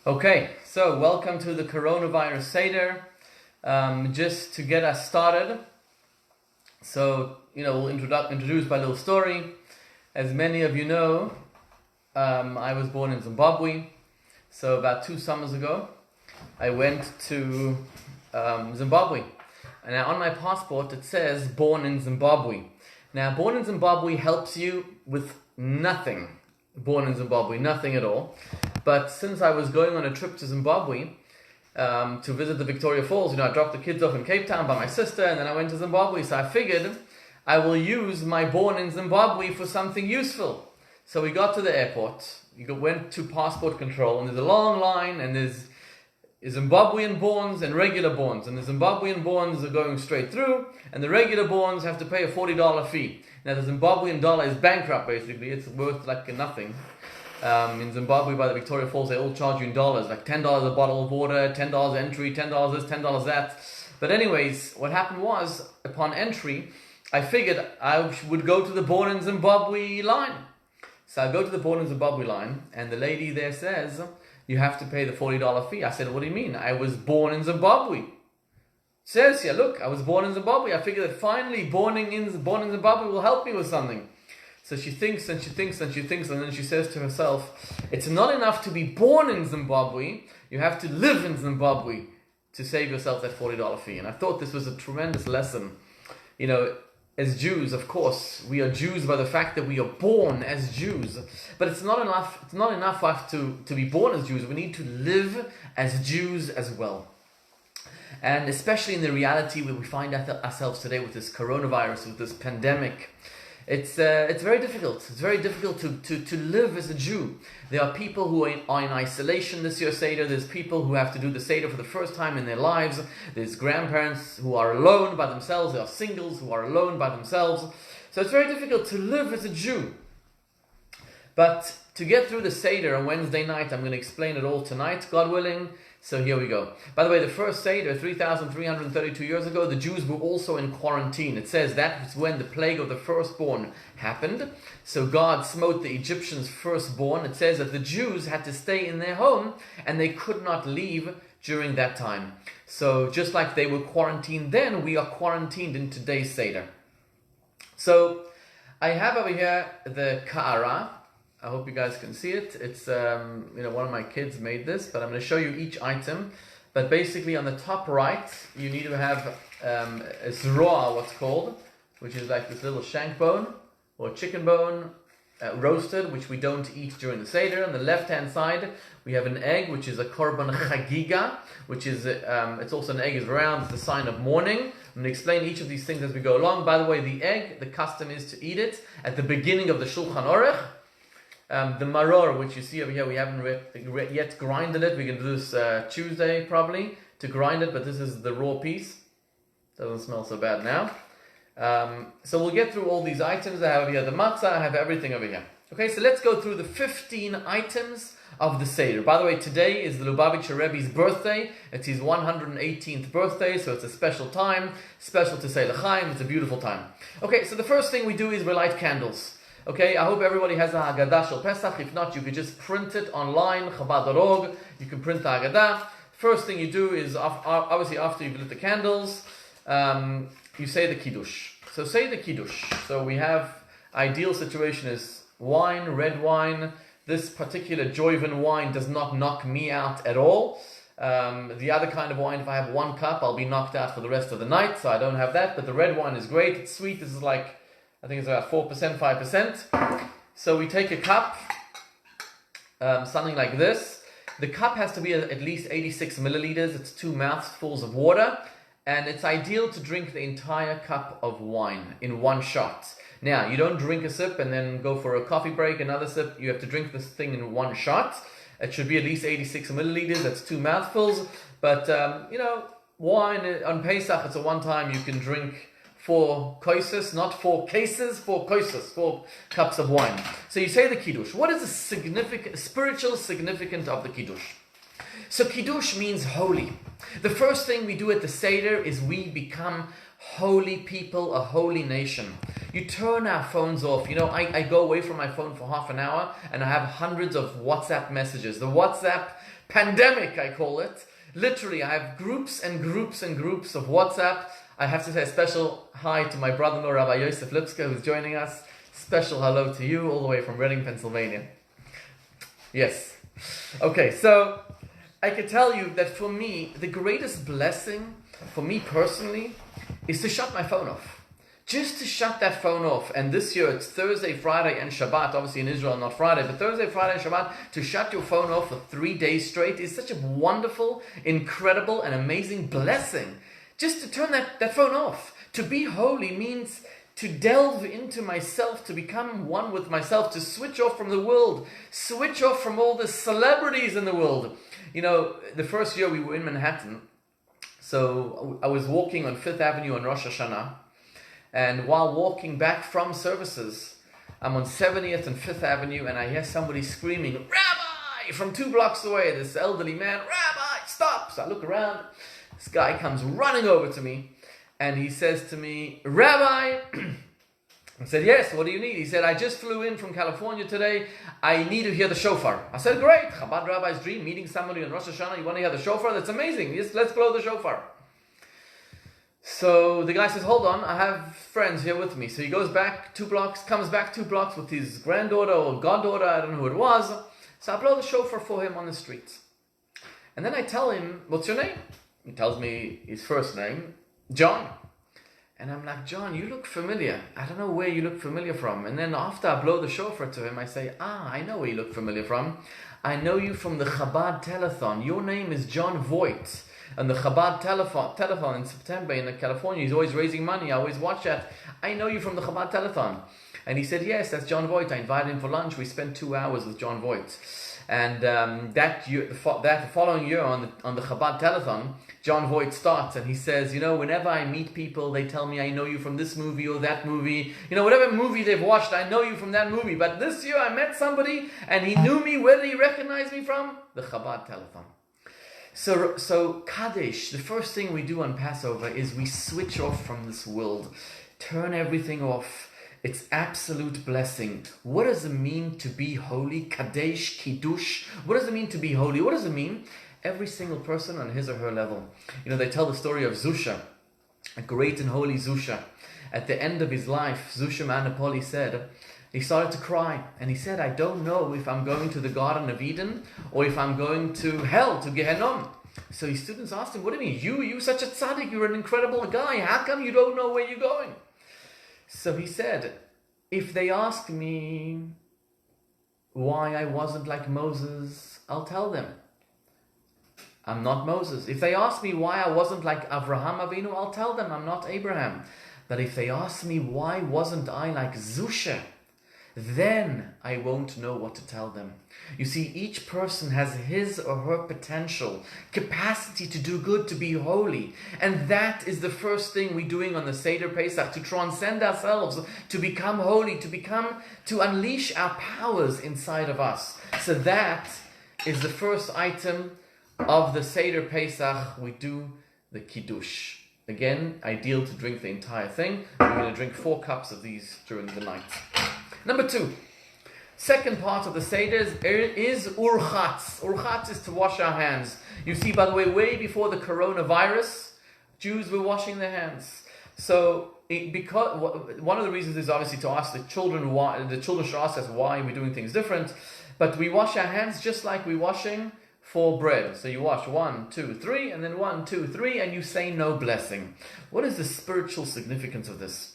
Okay, so welcome to the coronavirus Seder. Just to get us started, we'll introduce my little story. As many of you know, I was born in Zimbabwe. So about 2 summers ago, I went to Zimbabwe. And on my passport, it says born in Zimbabwe. Now, born in Zimbabwe helps you with nothing. Born in Zimbabwe, nothing at all. But since I was going on a trip to Zimbabwe to visit the Victoria Falls, I dropped the kids off in Cape Town by my sister, and then I went to Zimbabwe. So I figured I will use my born in Zimbabwe for something useful. So we got to the airport. Went to passport control, and there's a long line, and there's Zimbabwean borns and regular borns. And the Zimbabwean borns are going straight through, and the regular borns have to pay a $40 fee. Now the Zimbabwean dollar is bankrupt, basically. It's worth like nothing. In Zimbabwe, by the Victoria Falls, they all charge you in dollars, like $10 a bottle of water, $10 entry, $10 this, $10 that. But anyways, what happened was, upon entry, I figured I would go to the born in Zimbabwe line. So I go to the born in Zimbabwe line, and the lady there says, you have to pay the $40 fee. I said, what do you mean? I was born in Zimbabwe. Says here, look, I was born in Zimbabwe. I figured that finally born in Zimbabwe will help me with something. So she thinks and she thinks and she thinks, and then she says to herself, it's not enough to be born in Zimbabwe, you have to live in Zimbabwe to save yourself that $40 fee. And I thought this was a tremendous lesson. As Jews, of course, we are Jews by the fact that we are born as Jews. But it's not enough for us to be born as Jews. We need to live as Jews as well. And especially in the reality where we find ourselves today with this coronavirus, with this pandemic, it's very difficult. It's very difficult to live as a Jew. There are people who are in isolation this year Seder. There's people who have to do the Seder for the first time in their lives. There's grandparents who are alone by themselves. There are singles who are alone by themselves. So it's very difficult to live as a Jew. But to get through the Seder on Wednesday night, I'm going to explain it all tonight, God willing. So here we go. By the way, the first Seder, 3,332 years ago, the Jews were also in quarantine. It says that was when the plague of the firstborn happened. So God smote the Egyptians' firstborn. It says that the Jews had to stay in their home and they could not leave during that time. So just like they were quarantined then, we are quarantined in today's Seder. So I have over here the Ka'ara. I hope you guys can see it. It's, one of my kids made this, but I'm going to show you each item. But basically on the top right, you need to have a zroa, what's called, which is like this little shank bone or chicken bone roasted, which we don't eat during the Seder. On the left-hand side, we have an egg, which is a korban chagiga, which is, it's also an egg is round, it's the sign of mourning. I'm going to explain each of these things as we go along. By the way, the egg, the custom is to eat it at the beginning of the Shulchan Aruch. The maror, which you see over here, we haven't yet grinded it. We can do this Tuesday probably to grind it, but this is the raw piece. Doesn't smell so bad now. So we'll get through all these items. I have over here the matzah, I have everything over here. Okay, so let's go through the 15 items of the Seder. By the way, today is the Lubavitcher Rebbe's birthday. It's his 118th birthday, so it's a special time, special to say l'chaim. It's a beautiful time. Okay, so the first thing we do is we light candles. Okay, I hope everybody has a Haggadah Shel Pesach. If not, you could just print it online, Chabad.org. You can print the Haggadah. First thing you do is, obviously after you've lit the candles, you say the Kiddush. So say the Kiddush. So we have, ideal situation is wine, red wine. This particular Joyvan wine does not knock me out at all. The other kind of wine, if I have 1 cup, I'll be knocked out for the rest of the night. So I don't have that. But the red wine is great. It's sweet. This is like, I think it's about 4%, 5%. So we take a cup, something like this. The cup has to be at least 86 milliliters. It's 2 mouthfuls of water. And it's ideal to drink the entire cup of wine in 1 shot. Now, you don't drink a sip and then go for a coffee break, another sip. You have to drink this thing in 1 shot. It should be at least 86 milliliters. That's 2 mouthfuls. But, wine on Pesach, it's a one time you can drink 4 koises, not 4 cases, 4 koises, 4 cups of wine. So you say the Kiddush. What is the spiritual significance of the Kiddush? So Kiddush means holy. The first thing we do at the Seder is we become holy people, a holy nation. You turn our phones off. I go away from my phone for half an hour and I have hundreds of WhatsApp messages. The WhatsApp pandemic, I call it. Literally, I have groups and groups and groups of WhatsApp. I have to say a special hi to my brother-in-law, Rabbi Yosef Lipska, who's joining us. Special hello to you all the way from Reading, Pennsylvania. Yes. Okay, so I can tell you that for me, the greatest blessing for me personally is to shut my phone off. Just to shut that phone off. And this year it's Thursday, Friday and Shabbat. Obviously in Israel not Friday, but Thursday, Friday and Shabbat. To shut your phone off for 3 days straight is such a wonderful, incredible and amazing blessing. Just to turn that phone off. To be holy means to delve into myself, to become one with myself, to switch off from the world, switch off from all the celebrities in the world. The first year we were in Manhattan, so I was walking on 5th Avenue on Rosh Hashanah, and while walking back from services, I'm on 70th and 5th Avenue, and I hear somebody screaming, "Rabbi!" from 2 blocks away, this elderly man, "Rabbi, stop!" So I look around, this guy comes running over to me, and he says to me, "Rabbi," I said, "Yes, what do you need?" He said, "I just flew in from California today. I need to hear the shofar." I said, "Great, Chabad Rabbi's dream, meeting somebody on Rosh Hashanah, you want to hear the shofar? That's amazing. Yes, let's blow the shofar." So the guy says, "Hold on, I have friends here with me." So he goes back 2 blocks, comes back 2 blocks with his granddaughter or goddaughter, I don't know who it was. So I blow the shofar for him on the street. And then I tell him, "What's your name?" He tells me his first name, John. And I'm like, "John, you look familiar. I don't know where you look familiar from." And then after I blow the shofar to him, I say, "I know where you look familiar from. I know you from the Chabad telethon. Your name is John Voigt. And the Chabad telethon in September in California, he's always raising money. I always watch that. I know you from the Chabad telethon." And he said, "Yes, that's John Voigt. I invited him for lunch. We spent 2 hours with John Voigt." And that following year on the Chabad telethon, John Voigt starts and he says, "Whenever I meet people, they tell me I know you from this movie or that movie. Whatever movie they've watched, I know you from that movie. But this year I met somebody and he knew me. Where did he recognize me from? The Chabad telethon." So Kaddish, the first thing we do on Passover is we switch off from this world, turn everything off. It's absolute blessing. What does it mean to be holy? Kadesh, Kiddush. What does it mean to be holy? What does it mean? Every single person on his or her level. They tell the story of Zusha, a great and holy Zusha. At the end of his life, Zusha Manapoli said, he started to cry. And he said, "I don't know if I'm going to the Garden of Eden or if I'm going to hell, to Gehenom." So his students asked him, "What do you mean? You such a tzaddik, you're an incredible guy. How come you don't know where you're going?" So he said, "If they ask me why I wasn't like Moses, I'll tell them I'm not Moses. If they ask me why I wasn't like Avraham Avinu, I'll tell them I'm not Abraham. But if they ask me why wasn't I like Zusha, then I won't know what to tell them." You see, each person has his or her potential, capacity to do good, to be holy. And that is the first thing we're doing on the Seder Pesach, to transcend ourselves, to become holy, to unleash our powers inside of us. So that is the first item of the Seder Pesach. We do the Kiddush. Again, ideal to drink the entire thing. We're going to drink 4 cups of these during the night. Number 2, second part of the Seder is Urchatz. Urchatz is to wash our hands. You see, by the way before the coronavirus, Jews were washing their hands. So, because one of the reasons is obviously to ask the children why. The children should ask us why we're doing things different. But we wash our hands just like we're washing for bread. So you wash 1, 2, 3, and then 1, 2, 3, and you say no blessing. What is the spiritual significance of this?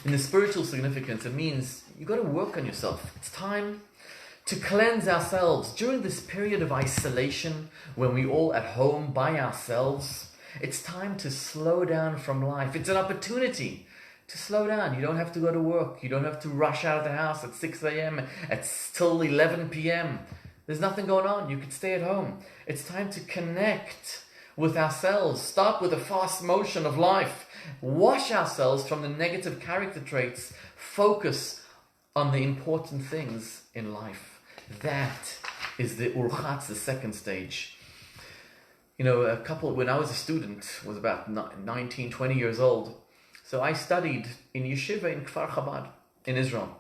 In the spiritual significance, it means you got to work on yourself. It's time to cleanse ourselves during this period of isolation when we're all at home by ourselves. It's time to slow down from life. It's an opportunity to slow down. You don't have to go to work. You don't have to rush out of the house at 6 a.m. till 11 p.m. There's nothing going on. You could stay at home. It's time to connect with ourselves. Stop with the fast motion of life. Wash ourselves from the negative character traits. Focus on the important things in life. That is the Urchatz, the second stage. a couple, when I was a student, was about 19, 20 years old. So I studied in yeshiva in Kfar Chabad in Israel.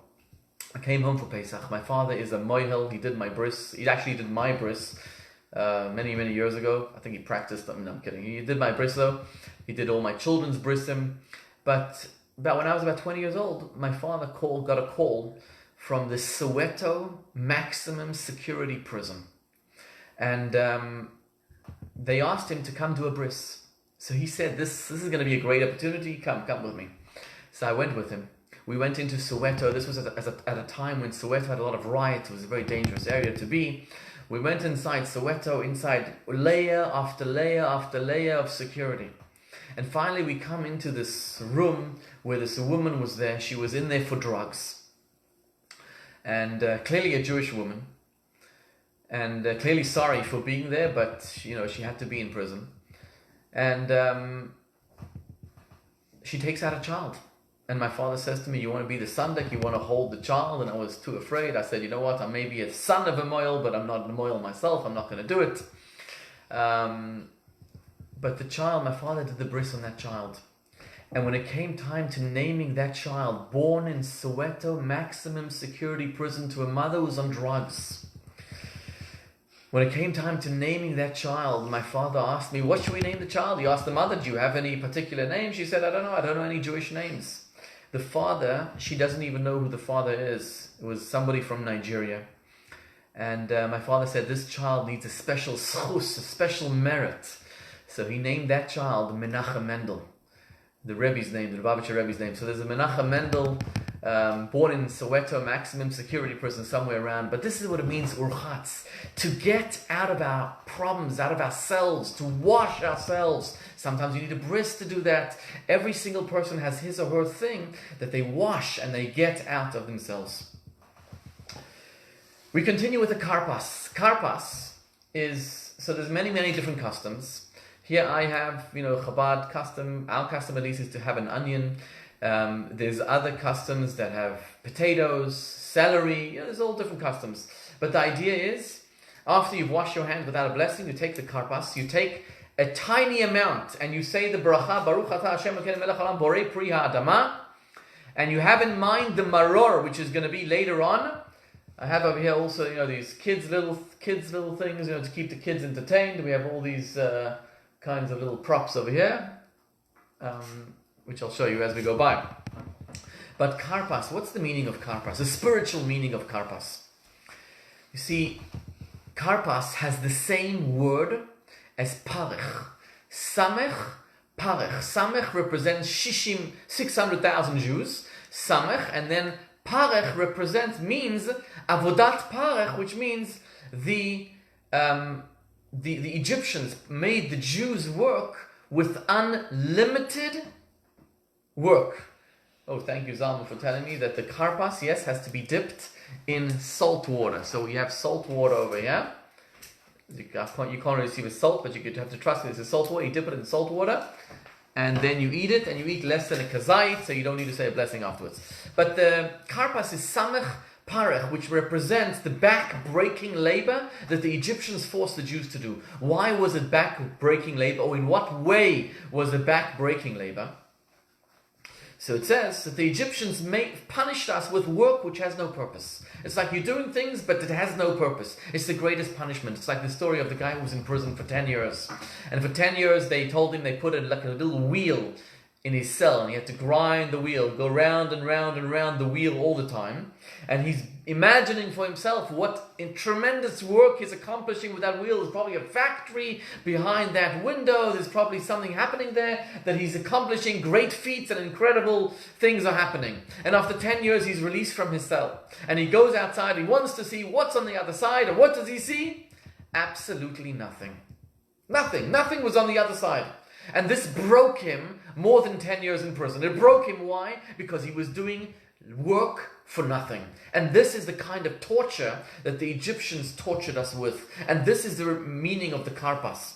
I came home for Pesach. My father is a moihel. He did my bris. He actually did my bris many, many years ago. I think he practiced them. No, I'm kidding. He did my bris though. He did all my children's brisim. But when I was about 20 years old, my father got a call from the Soweto maximum security prison. And they asked him to come do a bris. So he said, this is going to be a great opportunity. Come with me. So I went with him. We went into Soweto. This was at a time when Soweto had a lot of riots. It was a very dangerous area to be. We went inside Soweto, inside layer after layer after layer of security. And finally we come into this room where this woman was there. She was in there for drugs. And clearly a Jewish woman. And clearly sorry for being there, but she had to be in prison. And she takes out a child. And my father says to me, you want to be the sandak, you want to hold the child? And I was too afraid. I said, you know what, I may be a son of a moil, but I'm not a moil myself. I'm not going to do it. But the child, my father did the bris on that child. And when it came time to naming that child, born in Soweto maximum security prison to a mother who was on drugs. When it came time to naming that child, my father asked me, what should we name the child? He asked the mother, do you have any particular name? She said, I don't know any Jewish names. The father, she doesn't even know who the father is. It was somebody from Nigeria. And my father said, this child needs a special schus, a special merit. So he named that child Menachem Mendel, the Rebbe's name, the Lubavitcher Rebbe's name. So there's a Menachem Mendel, born in Soweto, maximum security prison somewhere around. But this is what it means, urchatz, to get out of our problems, out of ourselves, to wash ourselves. Sometimes you need a bris to do that. Every single person has his or her thing that they wash and they get out of themselves. We continue with the karpas. Karpas is, so there's many, many different customs. Here I have, Chabad custom, our custom at least is to have an onion. There's other customs that have potatoes, celery, there's all different customs. But the idea is, after you've washed your hands without a blessing, you take the karpas, you take a tiny amount, and you say the bracha, Baruch atah Hashem Elokeinu melech haolam borei pri ha'adama, and you have in mind the maror, which is going to be later on. I have over here also, these kids little things, to keep the kids entertained. We have all these kinds of little props over here, which I'll show you as we go by. But karpas, what's the meaning of karpas? The spiritual meaning of karpas. You see, karpas has the same word as parech. Samech, parech. Samech represents 600,000 Jews. Samech, and then parech means avodat parech, which means the Egyptians made the Jews work with unlimited work. Oh, thank you, Zalman, for telling me that the karpas, yes, has to be dipped in salt water. So we have salt water over here. You can't really see the salt, but you have to trust me. This is salt water. You dip it in salt water, and then you eat it, and you eat less than a kazait, so you don't need to say a blessing afterwards. But the karpas is samech parech, which represents the back-breaking labor that the Egyptians forced the Jews to do. Why was it back-breaking labor, or in what way was it back-breaking labor? So it says that the Egyptians punished us with work which has no purpose. It's like you're doing things, but it has no purpose. It's the greatest punishment. It's like the story of the guy who was in prison for 10 years. And for 10 years, they told him, they put a little wheel in his cell, and he had to grind the wheel, go round and round and round the wheel all the time. And he's imagining for himself what tremendous work he's accomplishing with that wheel. There's probably a factory behind that window. There's probably something happening there that he's accomplishing. Great feats and incredible things are happening. And after 10 years, he's released from his cell. And he goes outside. He wants to see what's on the other side. And what does he see? Absolutely nothing. Nothing was on the other side. And this broke him more than 10 years in prison. It broke him. Why? Because he was doing work for nothing. And this is the kind of torture that the Egyptians tortured us with. And this is the meaning of the karpas.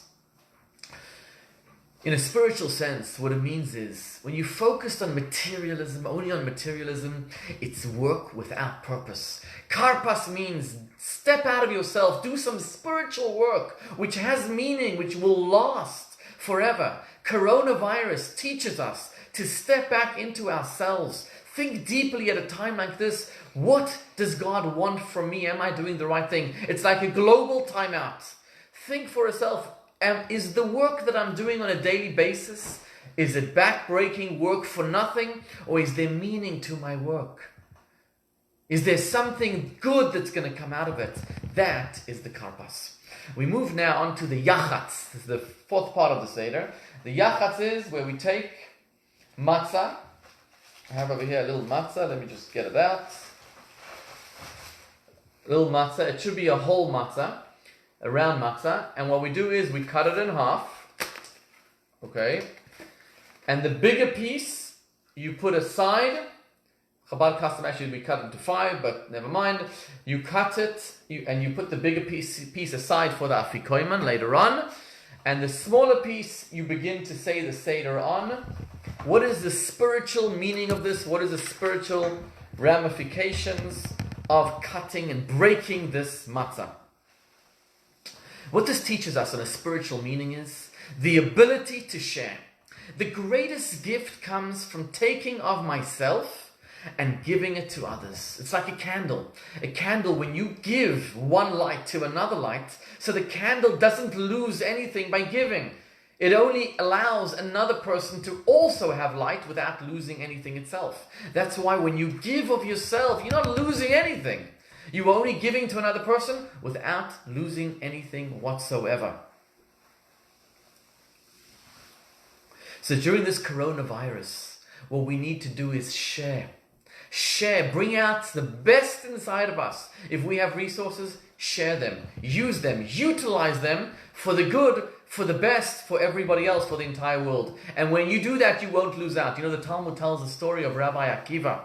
In a spiritual sense, what it means is, when you focused on materialism, only on materialism, it's work without purpose. Karpas means step out of yourself, do some spiritual work, which has meaning, which will last forever. Coronavirus teaches us to step back into ourselves. Think deeply at a time like this. What does God want from me? Am I doing the right thing? It's like a global timeout. Think for yourself. Is the work that I'm doing on a daily basis, is it back-breaking work for nothing? Or is there meaning to my work? Is there something good that's going to come out of it? That is the karpas. We move now on to the yachatz. This is the fourth part of the Seder. The yachatz is where we take matzah. I have over here a little matzah. Let me just get it out. Little matzah. It should be a whole matzah. A round matzah, and what we do is we cut it in half, okay, and the bigger piece you put aside. Chabad custom actually we cut into 5, but never mind. You cut it, and you put the bigger piece aside for the afikoiman later on, and the smaller piece you begin to say the Seder on. What is the spiritual meaning of this? What is the spiritual ramifications of cutting and breaking this matzah? What this teaches us on a spiritual meaning is the ability to share. The greatest gift comes from taking of myself and giving it to others. It's like a candle. A candle, when you give one light to another light, so the candle doesn't lose anything by giving. It only allows another person to also have light without losing anything itself. That's why when you give of yourself, you're not losing anything. You're only giving to another person without losing anything whatsoever. So during this coronavirus, what we need to do is share. Share, bring out the best inside of us. If we have resources, share them, use them, utilize them for the good, for the best, for everybody else, for the entire world. And when you do that, you won't lose out. You know, the Talmud tells the story of Rabbi Akiva.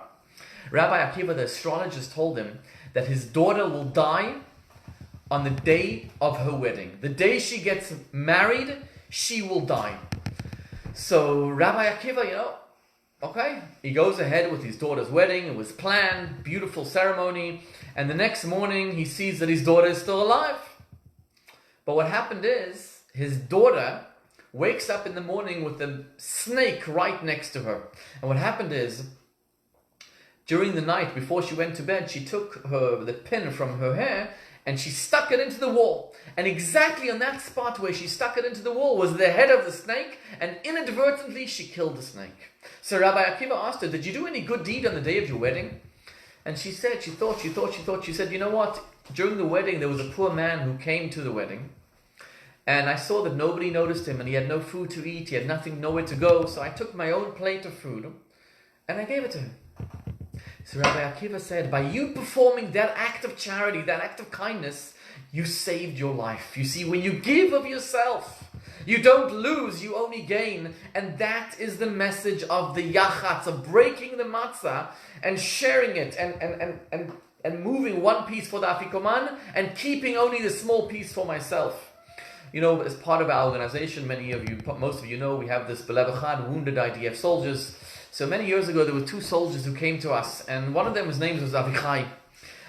Rabbi Akiva, the astrologist, told him that his daughter will die on the day of her wedding. The day she gets married, she will die. So Rabbi Akiva, okay, he goes ahead with his daughter's wedding. It was planned, beautiful ceremony. And the next morning, he sees that his daughter is still alive. But what happened is, his daughter wakes up in the morning with a snake right next to her. And what happened is, during the night, before she went to bed, she took the pin from her hair and she stuck it into the wall. And exactly on that spot where she stuck it into the wall was the head of the snake, and inadvertently she killed the snake. So Rabbi Akiva asked her, did you do any good deed on the day of your wedding? And she said, she thought, she said, you know what? During the wedding, there was a poor man who came to the wedding. And I saw that nobody noticed him and he had no food to eat, he had nowhere to go. So I took my own plate of food and I gave it to him. So Rabbi Akiva said, by you performing that act of charity, that act of kindness, you saved your life. You see, when you give of yourself, you don't lose, you only gain. And that is the message of the yachatz, of breaking the matzah and sharing it and moving one piece for the afikoman and keeping only the small piece for myself. You know, as part of our organization, most of you know, we have this Belev Echad, wounded IDF soldiers. So many years ago, there were 2 soldiers who came to us, and one of them, his name was Avichai.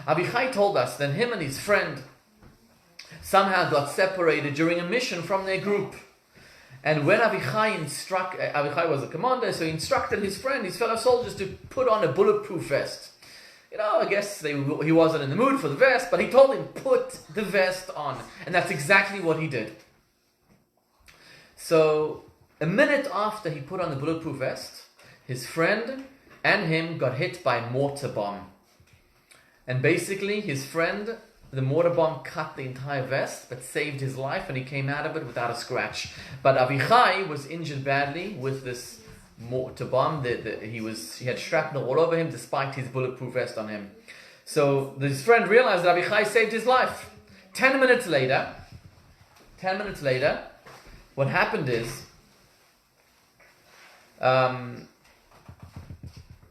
Avichai told us that him and his friend somehow got separated during a mission from their group. And when Avichai was a commander, so he instructed his fellow soldiers, to put on a bulletproof vest. I guess he wasn't in the mood for the vest, but he told him, put the vest on. And that's exactly what he did. So, a minute after he put on the bulletproof vest, his friend and him got hit by a mortar bomb. And basically, his friend, the mortar bomb cut the entire vest, but saved his life, and he came out of it without a scratch. But Avichai was injured badly with this mortar bomb. He had shrapnel all over him, despite his bulletproof vest on him. So his friend realized that Avichai saved his life. 10 minutes later, what happened is,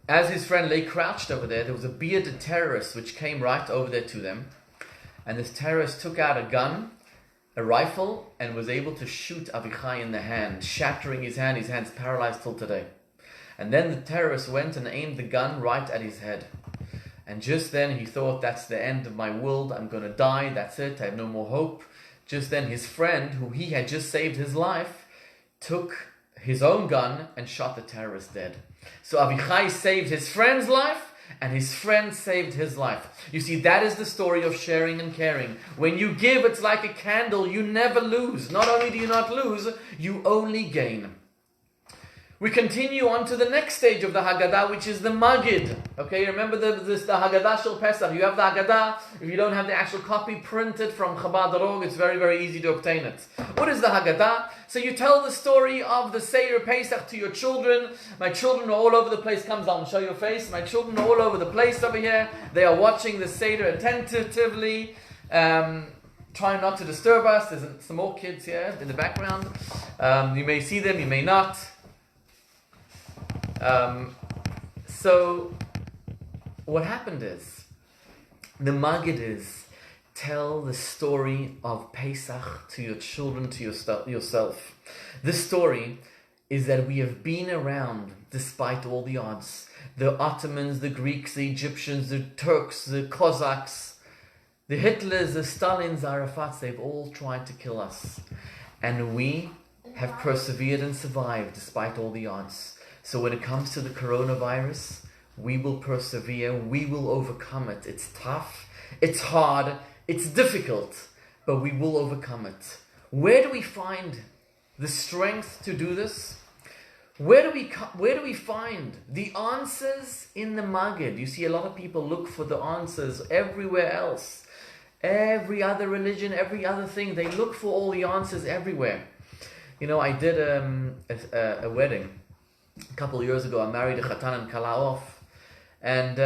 as his friend lay crouched over there was a bearded terrorist which came right over there to them. And this terrorist took out a gun a rifle and was able to shoot Avichai in the hand, shattering his hand. His hand's paralyzed till today. And then the terrorist went and aimed the gun right at his head. And just then he thought, that's the end of my world, I'm going to die, that's it, I have no more hope. Just then his friend, who he had just saved his life, took his own gun and shot the terrorist dead. So Avichai saved his friend's life, and his friend saved his life. You see, that is the story of sharing and caring. When you give, it's like a candle, you never lose. Not only do you not lose, you only gain. We continue on to the next stage of the Haggadah, which is the Magid. Okay, remember the Haggadah Shel Pesach. You have the Haggadah. If you don't have the actual copy, print it from Chabad.org. It's very, very easy to obtain it. What is the Haggadah? So you tell the story of the Seder Pesach to your children. My children are all over the place. Comes down, show your face. My children are all over the place over here. They are watching the Seder attentively. Try not to disturb us. There's some more kids here in the background. You may see them, you may not. So what happened is, the Magid is, tell the story of Pesach to your children, to yourself. This story is that we have been around despite all the odds. The Ottomans, the Greeks, the Egyptians, the Turks, the Cossacks, the Hitlers, the Stalins, the Arafats, they've all tried to kill us. And we have persevered and survived despite all the odds. So when it comes to the coronavirus, we will persevere, we will overcome it. It's tough, it's hard, it's difficult, but we will overcome it. Where do we find the strength to do this? Where do we find the answers in the Magid? You see, a lot of people look for the answers everywhere else. Every other religion, every other thing, they look for all the answers everywhere. You know, I did a wedding a couple of years ago. I married a Chatan and Kala off. And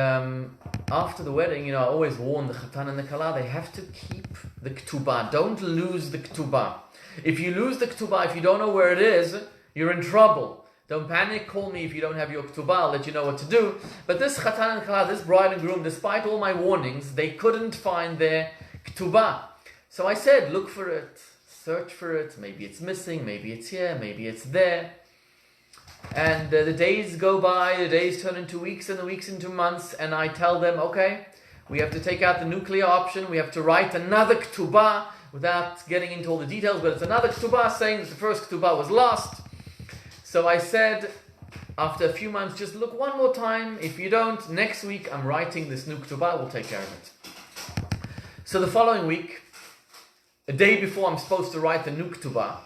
after the wedding, you know, I always warn the Chatan and the Kala, they have to keep the Ketubah. Don't lose the Ketubah. If you lose the Ketubah, if you don't know where it is, you're in trouble. Don't panic, call me if you don't have your Ketubah, I'll let you know what to do. But this Chatan and Kala, this bride and groom, despite all my warnings, they couldn't find their Ketubah. So I said, look for it, search for it, maybe it's missing, maybe it's here, maybe it's there. And the days go by, the days turn into weeks and the weeks into months, and I tell them, okay, we have to take out the nuclear option, we have to write another Ketubah, without getting into all the details, but it's another Ketubah saying that the first Ketubah was lost. So I said, after a few months, just look one more time. If you don't, next week I'm writing this new Ketubah, we'll take care of it. So the following week, a day before I'm supposed to write the new Ketubah,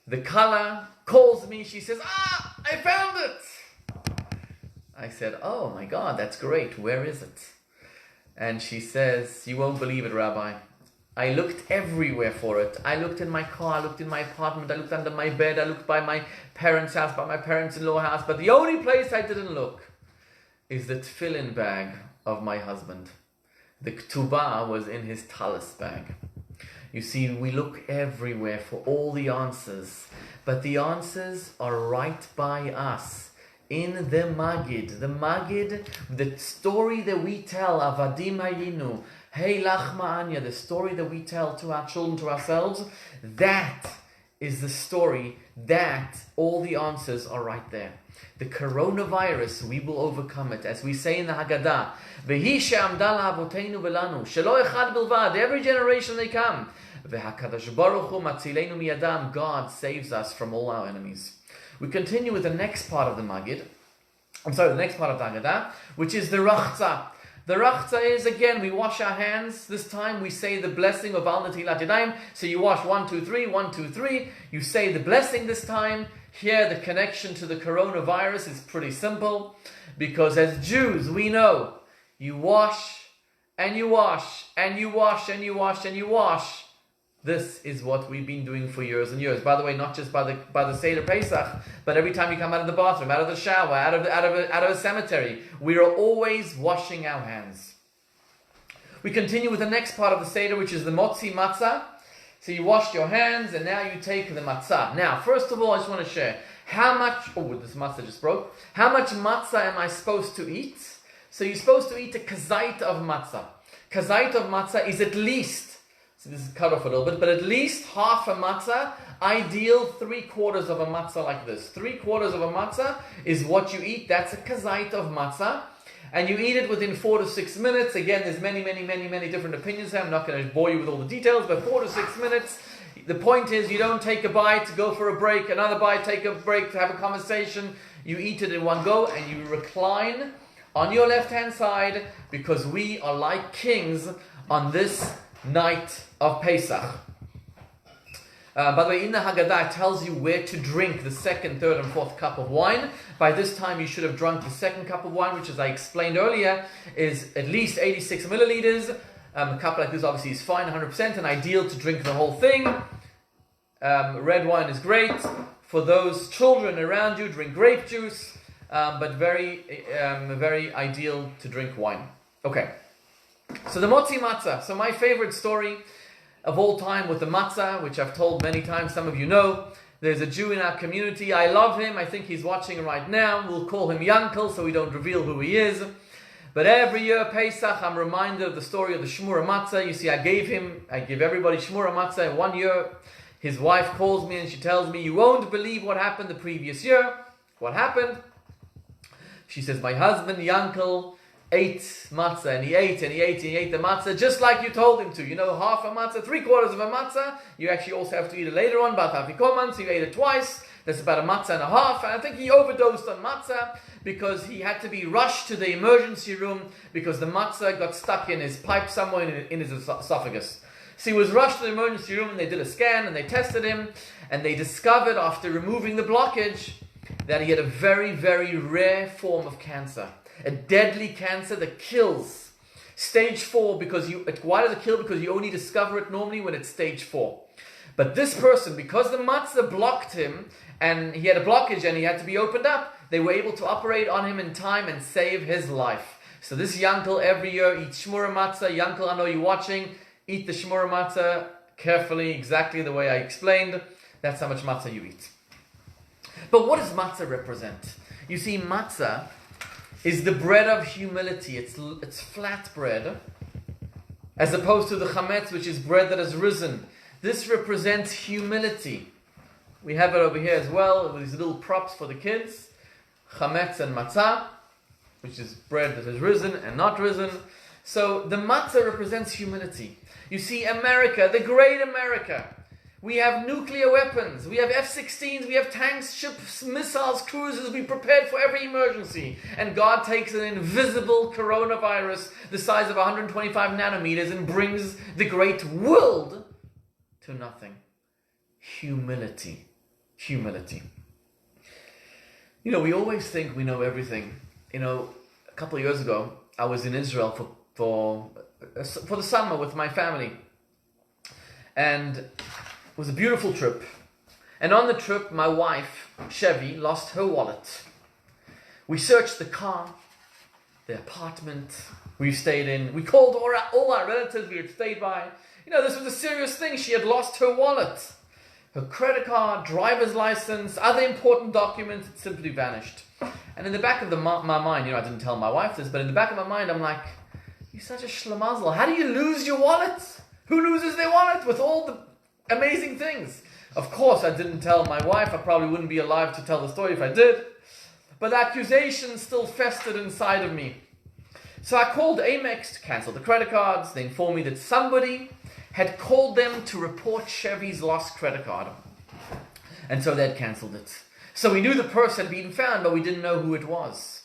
the Kala calls me, she says, I found it! I said, oh my God, that's great, where is it? And she says, you won't believe it, Rabbi. I looked everywhere for it. I looked in my car, I looked in my apartment, I looked under my bed, I looked by my parents' house, by my parents-in-law house, but the only place I didn't look is the tefillin bag of my husband. The Ketubah was in his talis bag. You see, we look everywhere for all the answers, but the answers are right by us. In the Magid. The Magid, the story that we tell, Avadim Hayinu, Hey Lachma Anya, the story that we tell to our children, to ourselves, that is the story, that all the answers are right there. The coronavirus, we will overcome it. As we say in the Haggadah, V'hi she'amda la'avoteinu v'lanu, shelo echad bilvad, every generation they come. V'hakadosh baruch hu matzilenu miyadam, God saves us from all our enemies. We continue with the next part of the Magid. The next part of the Haggadah, which is the Rachza. The Rachza is, again, we wash our hands. This time we say the blessing of Al Natilat Yadayim. So you wash 1, 2, 3, 1, 2, 3. You say the blessing this time. Here the connection to the coronavirus is pretty simple. Because as Jews, we know, you wash, and you wash, and you wash, and you wash, and you wash. This is what we've been doing for years and years. By the way, not just by the Seder Pesach, but every time you come out of the bathroom, out of the shower, out of a cemetery, we are always washing our hands. We continue with the next part of the Seder, which is the Motzi Matzah. So you washed your hands, and now you take the matzah. Now, first of all, I just want to share how much. Oh, this matzah just broke. How much matzah am I supposed to eat? So you're supposed to eat a kazait of matzah. Kazait of matzah is at least So this is cut off a little bit, but at least half a matzah, ideal 3/4 of a matzah like this. 3/4 of a matzah is what you eat. That's a kazait of matzah. And you eat it within 4 to 6 minutes. Again, there's many different opinions here. I'm not going to bore you with all the details, but 4 to 6 minutes. The point is, you don't take a bite, go for a break, another bite, take a break, to have a conversation. You eat it in one go, and you recline on your left-hand side, because we are like kings on this night of Pesach. By the way, in the Haggadah, it tells you where to drink the second, third, and fourth cup of wine. By this time, you should have drunk the second cup of wine, which, as I explained earlier, is at least 86 milliliters. A cup like this obviously is fine, 100%, and ideal to drink the whole thing. Red wine is great. For those children around you, drink grape juice, but very ideal to drink wine. Okay, so the motzi matzah. So my favorite story of all time with the matzah, which I've told many times, some of you know. There's a Jew in our community. I love him. I think he's watching right now. We'll call him Yankel, so we don't reveal who he is. But every year, Pesach, I'm reminded of the story of the Shmura Matzah. You see, I give everybody Shmura Matzah. 1 year, his wife calls me and she tells me, you won't believe what happened the previous year. What happened? She says, my husband, Yankel, ate matzah, and he ate the matzah just like you told him to. You know, half a matzah, 3/4 of a matzah. You actually also have to eat it later on, bat afikoman, so you ate it twice. That's about a matzah and a half. And I think he overdosed on matzah because he had to be rushed to the emergency room because the matzah got stuck in his pipe somewhere in his esophagus. So he was rushed to the emergency room, and they did a scan and they tested him, and they discovered after removing the blockage that he had a very, very rare form of cancer. A deadly cancer that kills. Stage 4, why does it kill? Because you only discover it normally when it's stage 4. But this person, because the matzah blocked him, and he had a blockage and he had to be opened up, they were able to operate on him in time and save his life. So this Yankel every year eats Shmura Matzah. Yankel, I know you're watching. Eat the Shmura Matzah carefully, exactly the way I explained. That's how much matzah you eat. But what does matzah represent? You see, matzah is the bread of humility. It's flat bread, as opposed to the chametz, which is bread that has risen. This represents humility. We have it over here as well, with these little props for the kids. Chametz and matzah, which is bread that has risen and not risen. So the matzah represents humility. You see, America, the great America, we have nuclear weapons, we have F-16s, we have tanks, ships, missiles, cruisers, we prepared for every emergency. And God takes an invisible coronavirus the size of 125 nanometers and brings the great world to nothing. Humility. Humility. You know, we always think we know everything. You know, a couple of years ago, I was in Israel for the summer with my family. And it was a beautiful trip. And on the trip, my wife, Chevy, lost her wallet. We searched the car, the apartment we stayed in. We called all our relatives we had stayed by. You know, this was a serious thing. She had lost her wallet. Her credit card, driver's license, other important documents had simply vanished. And in the back of my mind, you know, I didn't tell my wife this, but in the back of my mind, I'm like, you're such a schlemazel. How do you lose your wallet? Who loses their wallet with all the amazing things? Of course, I didn't tell my wife. I probably wouldn't be alive to tell the story if I did. But the accusation still festered inside of me. So I called Amex to cancel the credit cards. They informed me that somebody had called them to report Chevy's lost credit card. And so they'd cancelled it. So we knew the person had been found, but we didn't know who it was.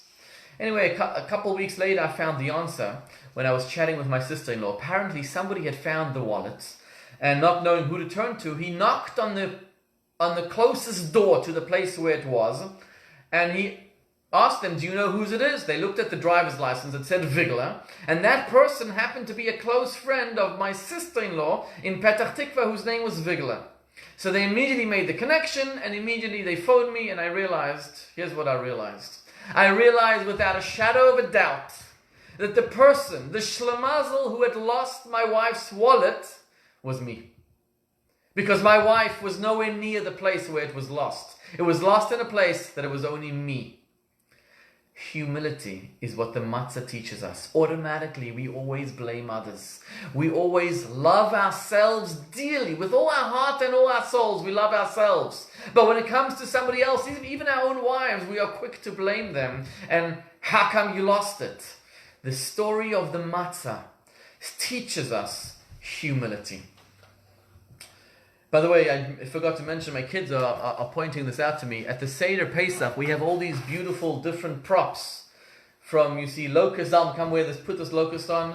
Anyway, a couple of weeks later, I found the answer when I was chatting with my sister-in-law. Apparently, somebody had found the wallet, and not knowing who to turn to, he knocked on the closest door to the place where it was, and he asked them, do you know whose it is? They looked at the driver's license. It said Vigler, and that person happened to be a close friend of my sister-in-law in Petach Tikva, whose name was Vigler. So they immediately made the connection, and immediately they phoned me, and I realized, here's what I realized. I realized without a shadow of a doubt that the person, the schlemazel who had lost my wife's wallet, was me. Because my wife was nowhere near the place where it was lost. It was lost in a place that it was only me. Humility is what the matzah teaches us. Automatically, we always blame others. We always love ourselves dearly. With all our heart and all our souls, we love ourselves. But when it comes to somebody else, even our own wives, we are quick to blame them. And how come you lost it? The story of the matzah teaches us humility. By the way, I forgot to mention, my kids are pointing this out to me. At the Seder Pesach, we have all these beautiful different props. From, you see, locust, come wear this, put this locust on.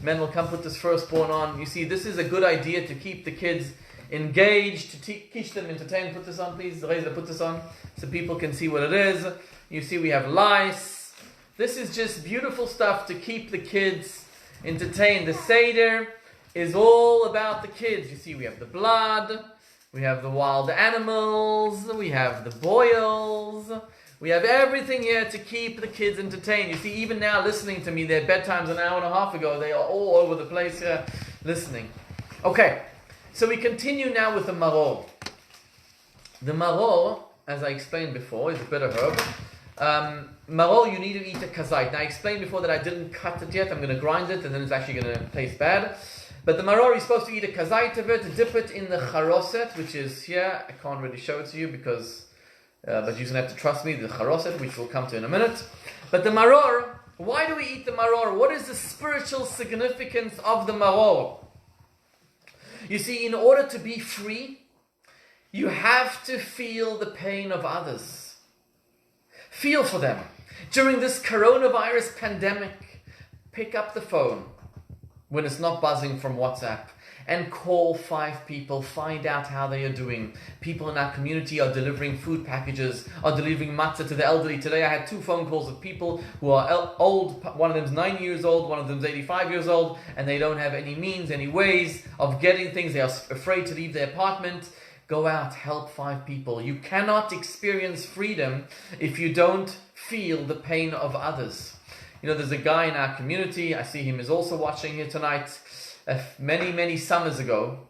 Men will come put this firstborn on. You see, this is a good idea to keep the kids engaged, to teach them, entertain. Put this on, please. Reza, put this on so people can see what it is. You see, we have lice. This is just beautiful stuff to keep the kids entertained. The Seder is all about the kids. You see, we have the blood, we have the wild animals, we have the boils, we have everything here to keep the kids entertained. You see, even now listening to me, their bedtime's an hour and a half ago, they are all over the place here listening. Okay, so we continue now with the maror. The maror, as I explained before, is a bitter herb. Maror, you need to eat a kazait. Now, I explained before that I didn't cut it yet. I'm going to grind it, and then it's actually going to taste bad. But the maror, you're supposed to eat a kazait of it, dip it in the charoset, which is here. I can't really show it to you because, but you're going to have to trust me, the charoset, which we'll come to in a minute. But the maror, why do we eat the maror? What is the spiritual significance of the maror? You see, in order to be free, you have to feel the pain of others. Feel for them. During this coronavirus pandemic, pick up the phone when it's not buzzing from WhatsApp and call 5 people, find out how they are doing. People in our community are delivering food packages, are delivering matzah to the elderly. Today I had 2 phone calls of people who are old. One of them's 90 years old, one of them's 85 years old, and they don't have any means, any ways of getting things. They are afraid to leave their apartment. Go out, help 5 people. You cannot experience freedom if you don't feel the pain of others. You know, there's a guy in our community, I see him is also watching here tonight. Many summers ago,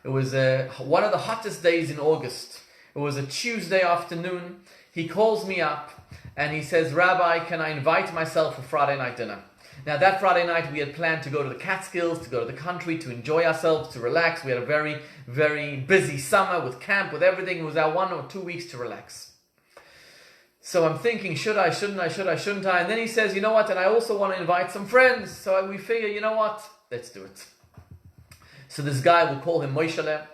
it was one of the hottest days in August. It was a Tuesday afternoon. He calls me up and he says, Rabbi, can I invite myself for Friday night dinner? Now that Friday night we had planned to go to the Catskills, to go to the country, to enjoy ourselves, to relax. We had a very, very busy summer with camp, with everything. It was our 1 or 2 weeks to relax. So I'm thinking, should I, shouldn't I? And then he says, you know what, and I also want to invite some friends. So we figure, you know what, let's do it. So this guy, we'll call him Moishele,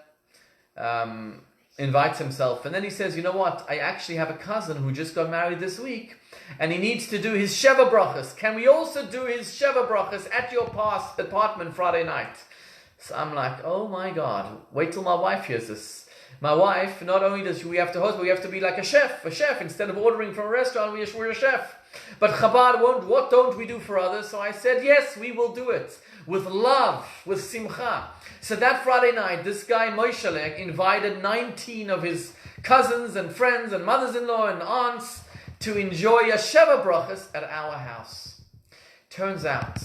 invites himself. And then he says, you know what, I actually have a cousin who just got married this week, and he needs to do his Sheva Brachas. Can we also do his Sheva Brachas at your apartment Friday night? So I'm like, oh my God, wait till my wife hears this. My wife, not only does we have to host, but we have to be like a chef. Instead of ordering from a restaurant, we're a chef. But Chabad won't. What don't we do for others? So I said, yes, we will do it. With love, with simcha. So that Friday night, this guy, Moishalek, invited 19 of his cousins and friends and mothers-in-law and aunts to enjoy a Sheva Brachas at our house. Turns out,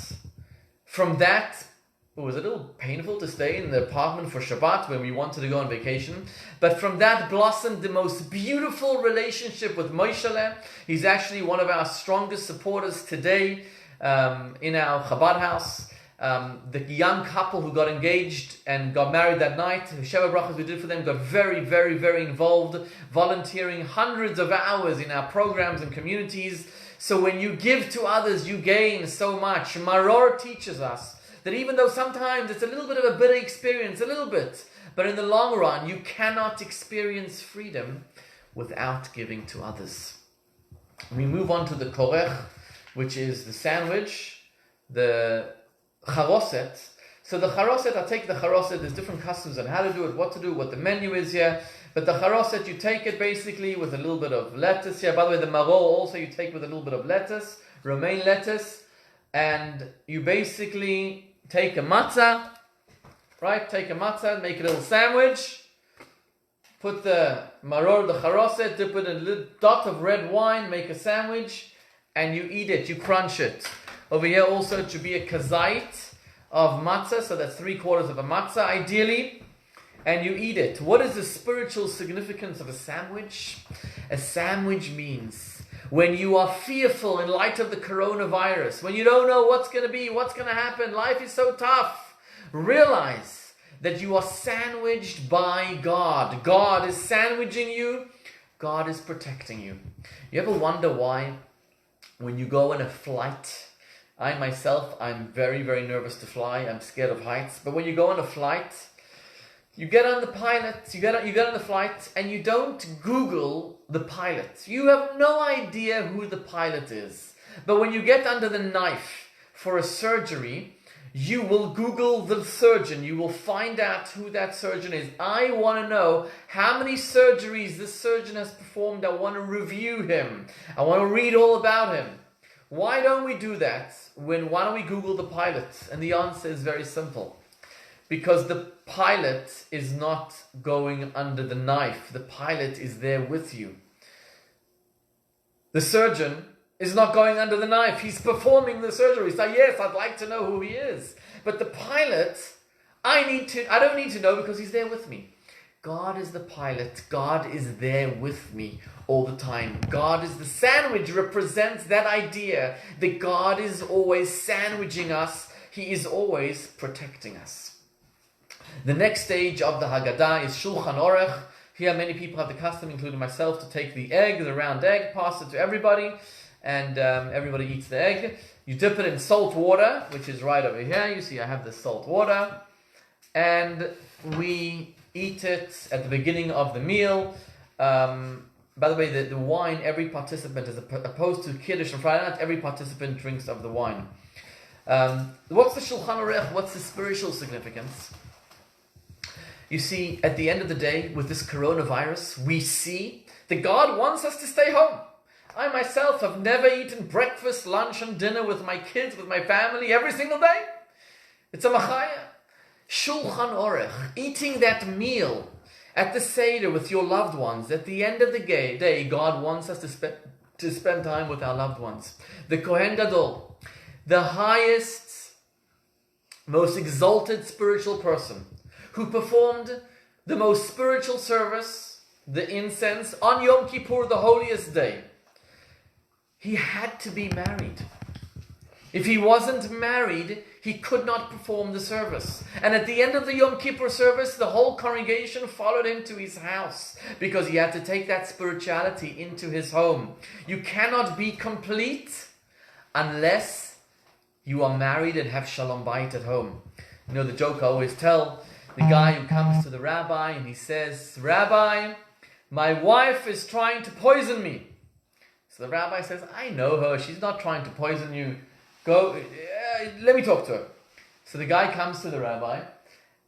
from that, it was a little painful to stay in the apartment for Shabbat when we wanted to go on vacation. But from that blossomed the most beautiful relationship with Moishele. He's actually one of our strongest supporters today in our Chabad house. The young couple who got engaged and got married that night, Sheva Brachas we did for them, got very, very, very involved, volunteering hundreds of hours in our programs and communities. So when you give to others, you gain so much. Maror teaches us that even though sometimes it's a little bit of a bitter experience, a little bit, but in the long run, you cannot experience freedom without giving to others. We move on to the korech, which is the sandwich, the charoset. So the charoset, I'll take the charoset, there's different customs on how to do it, what to do, what the menu is here. But the charoset, you take it basically with a little bit of lettuce here. By the way, the maror also you take with a little bit of lettuce, romaine lettuce, and you basically take a matzah, right? Take a matzah, make a little sandwich, put the maror, the charoset, dip it in a little dot of red wine, make a sandwich, and you eat it, you crunch it. Over here also it should be a kazait of matzah, so that's 3/4 of a matzah ideally, and you eat it. What is the spiritual significance of a sandwich? A sandwich means when you are fearful in light of the coronavirus, when you don't know what's going to be, what's going to happen, life is so tough, realize that you are sandwiched by God. God is sandwiching you. God is protecting you. You ever wonder why when you go on a flight, I myself, I'm very, very nervous to fly. I'm scared of heights. But when you go on a flight, you get on the pilot, you get on the flight, and you don't Google the pilot. You have no idea who the pilot is. But when you get under the knife for a surgery, you will Google the surgeon. You will find out who that surgeon is. I want to know how many surgeries this surgeon has performed. I want to review him. I want to read all about him. Why don't we do that? Why don't we Google the pilot? And the answer is very simple. Because the pilot is not going under the knife. The pilot is there with you. The surgeon is not going under the knife. He's performing the surgery. So yes, I'd like to know who he is. But the pilot, I don't need to know because he's there with me. God is the pilot. God is there with me all the time. God is the sandwich, represents that idea that God is always sandwiching us. He is always protecting us. The next stage of the Haggadah is Shulchan Aruch. Here many people have the custom, including myself, to take the egg, the round egg, pass it to everybody, and everybody eats the egg. You dip it in salt water, which is right over here. You see I have the salt water. And we eat it at the beginning of the meal. By the way, the wine, every participant, as opposed to Kiddush and Friday night, every participant drinks of the wine. What's the Shulchan Aruch? What's the spiritual significance? You see, at the end of the day, with this coronavirus, we see that God wants us to stay home. I myself have never eaten breakfast, lunch, and dinner with my kids, with my family, every single day. It's a machaya. Shulchan Aruch, eating that meal at the Seder with your loved ones. At the end of the day, God wants us to spend time with our loved ones. The Kohen Gadol, the highest, most exalted spiritual person, who performed the most spiritual service, the incense, on Yom Kippur, the holiest day. He had to be married. If he wasn't married, he could not perform the service. And at the end of the Yom Kippur service, the whole congregation followed him to his house because he had to take that spirituality into his home. You cannot be complete unless you are married and have shalom bayit at home. You know the joke I always tell, the guy who comes to the rabbi and he says, "Rabbi, my wife is trying to poison me." So the rabbi says, "I know her, she's not trying to poison you. Go, let me talk to her." So the guy comes to the rabbi,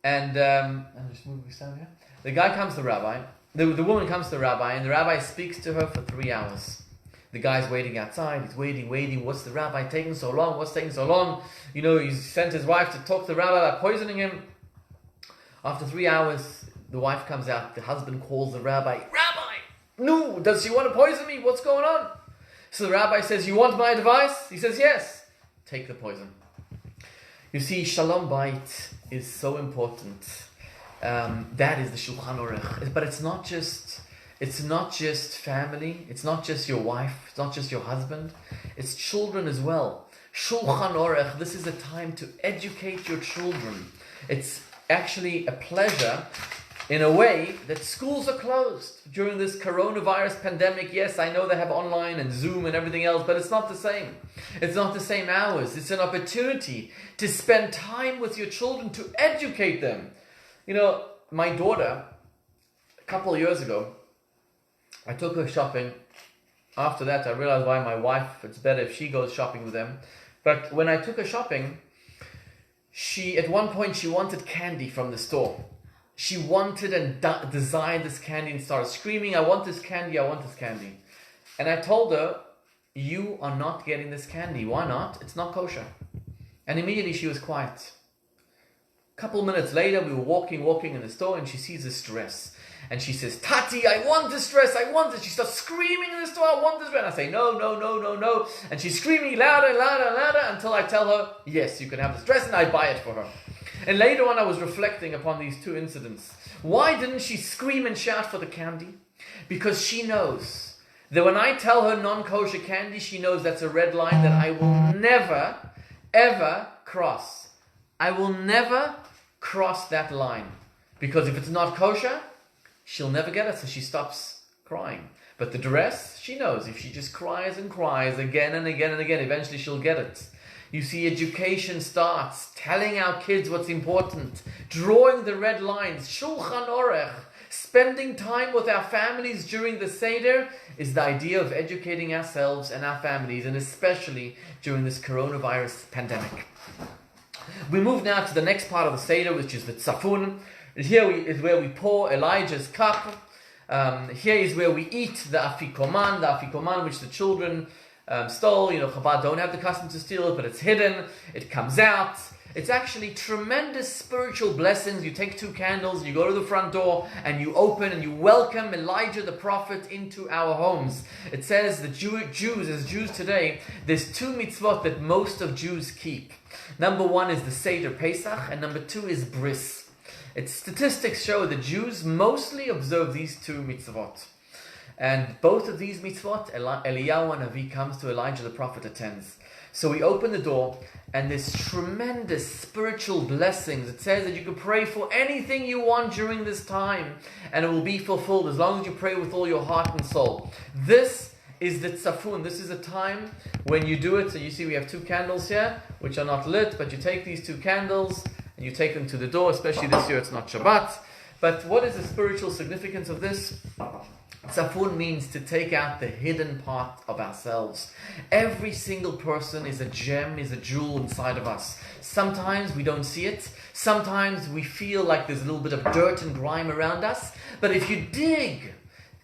and I'm just moving this down here. The guy comes to the rabbi, the woman comes to the rabbi, and the rabbi speaks to her for 3 hours. The guy's waiting outside, he's waiting. What's the rabbi taking so long? What's taking so long? You know, he's sent his wife to talk to the rabbi about poisoning him. After 3 hours, the wife comes out, the husband calls the rabbi, "Rabbi, no, does she want to poison me? What's going on?" So the rabbi says, "You want my advice?" He says, "Yes." Take the poison. You see, shalom bayit is so important. That is the Shulchan Aruch. But it's not just family. It's not just your wife. It's not just your husband. It's children as well. Shulchan Aruch. This is a time to educate your children. It's actually a pleasure, in a way, that schools are closed during this coronavirus pandemic. Yes, I know they have online and Zoom and everything else, but it's not the same. It's not the same hours. It's an opportunity to spend time with your children, to educate them. You know, my daughter, a couple of years ago, I took her shopping. After that, I realized why my wife, it's better if she goes shopping with them. But when I took her shopping, at one point, she wanted candy from the store. She wanted and desired this candy and started screaming, "I want this candy, I want this candy." And I told her, "You are not getting this candy." "Why not?" "It's not kosher." And immediately she was quiet. A couple minutes later, we were walking in the store, and she sees this dress. And she says, "Tati, I want this dress, I want this." She starts screaming in the store, "I want this dress." And I say, no. And she's screaming louder until I tell her, "Yes, you can have this dress," and I buy it for her. And later on, I was reflecting upon these two incidents. Why didn't she scream and shout for the candy? Because she knows That when I tell her non-kosher candy, she knows that's a red line that I will never, ever cross. I will never cross that line. Because if it's not kosher, she'll never get it, so she stops crying. But the dress, she knows. If she just cries and cries again and again and again, eventually she'll get it. You see, education starts, telling our kids what's important, drawing the red lines, Shulchan Orech, spending time with our families during the Seder is the idea of educating ourselves and our families, and especially during this coronavirus pandemic. We move now to the next part of the Seder, which is the Tzafun. Here is where we pour Elijah's cup. Here is where we eat the afikoman, which the children stole. Chabad don't have the custom to steal it, but it's hidden. It comes out. It's actually tremendous spiritual blessings. You take 2 candles, you go to the front door, and you open and you welcome Elijah the prophet into our homes. It says that Jews today, there's 2 mitzvot that most of Jews keep. Number 1 is the Seder Pesach, and number 2 is Bris. Statistics show that Jews mostly observe these 2 mitzvot. And both of these mitzvot, Eliyahu Hanavi comes to Elijah the prophet attends. So we open the door, and there's tremendous spiritual blessings. It says that you can pray for anything you want during this time, and it will be fulfilled as long as you pray with all your heart and soul. This is the tzafun. This is a time when you do it. So you see we have 2 candles here, which are not lit, but you take these 2 candles, and you take them to the door, especially this year it's not Shabbat. But what is the spiritual significance of this? Tzafun means to take out the hidden part of ourselves. Every single person is a gem, is a jewel inside of us. Sometimes we don't see it. Sometimes we feel like there's a little bit of dirt and grime around us. But if you dig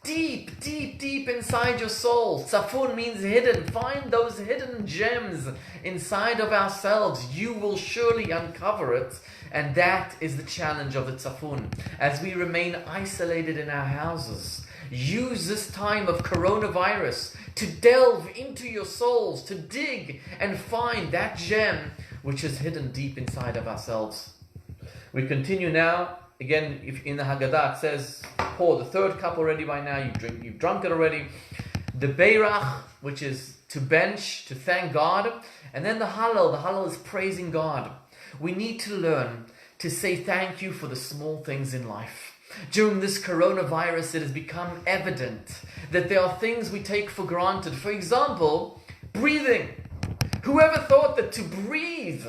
deep, deep, deep inside your soul, tzafun means hidden. Find those hidden gems inside of ourselves. You will surely uncover it. And that is the challenge of the tzafun. As we remain isolated in our houses, use this time of coronavirus to delve into your souls, to dig and find that gem which is hidden deep inside of ourselves. We continue now. Again, if in the Haggadah it says, pour the 3rd cup already by now, you've drunk it already. The Beirach, which is to bench, to thank God. And then the Hallel is praising God. We need to learn to say thank you for the small things in life. During this coronavirus, it has become evident that there are things we take for granted. For example, breathing. Whoever thought that to breathe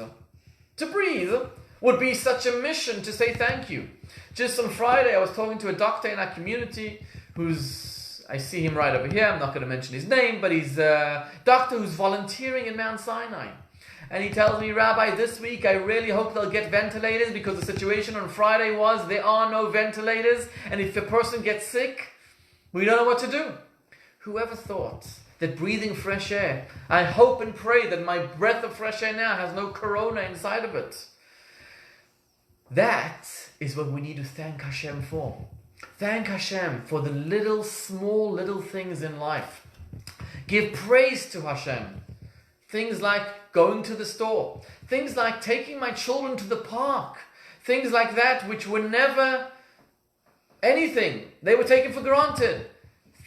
would be such a mission to say thank you? Just on Friday, I was talking to a doctor in our community I see him right over here, I'm not going to mention his name, but he's a doctor who's volunteering in Mount Sinai. And he tells me, Rabbi, this week I really hope they'll get ventilators, because the situation on Friday was there are no ventilators, and if a person gets sick, we don't know what to do. Whoever thought that breathing fresh air, I hope and pray that my breath of fresh air now has no corona inside of it. That is what we need to thank Hashem for. Thank Hashem for the small little things in life. Give praise to Hashem. Things like going to the store. Things like taking my children to the park. Things like that which were never anything. They were taken for granted.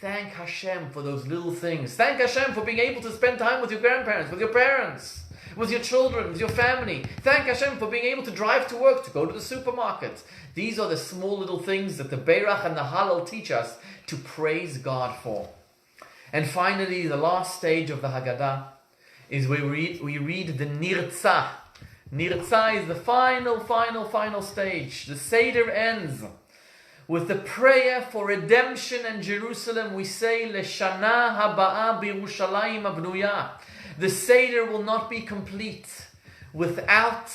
Thank Hashem for those little things. Thank Hashem for being able to spend time with your grandparents, with your parents, with your children, with your family. Thank Hashem for being able to drive to work, to go to the supermarket. These are the small little things that the Beirach and the Hallel teach us to praise God for. And finally, the last stage of the Haggadah is where we read the Nirtzah. Nirtzah is the final stage. The Seder ends with the prayer for redemption in Jerusalem. We say, Leshana haba'a b'Yerushalayim abnuya. The Seder will not be complete without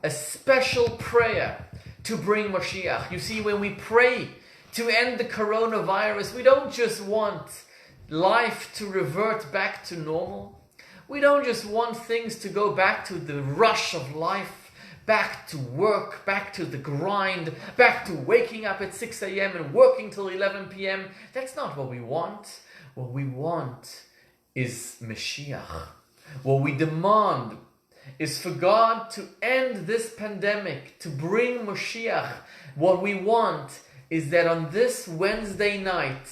a special prayer to bring Mashiach. You see, when we pray to end the coronavirus, we don't just want life to revert back to normal. We don't just want things to go back to the rush of life, back to work, back to the grind, back to waking up at 6 a.m. and working till 11 p.m. That's not what we want. What we want is Mashiach. What we demand is for God to end this pandemic, to bring Mashiach. What we want is that on this Wednesday night,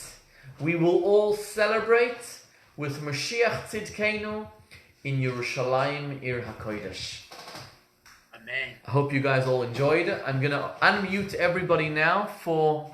we will all celebrate with Mashiach Tzidkenu in Yerushalayim Ir HaKodesh. Amen. I hope you guys all enjoyed. I'm going to unmute everybody now for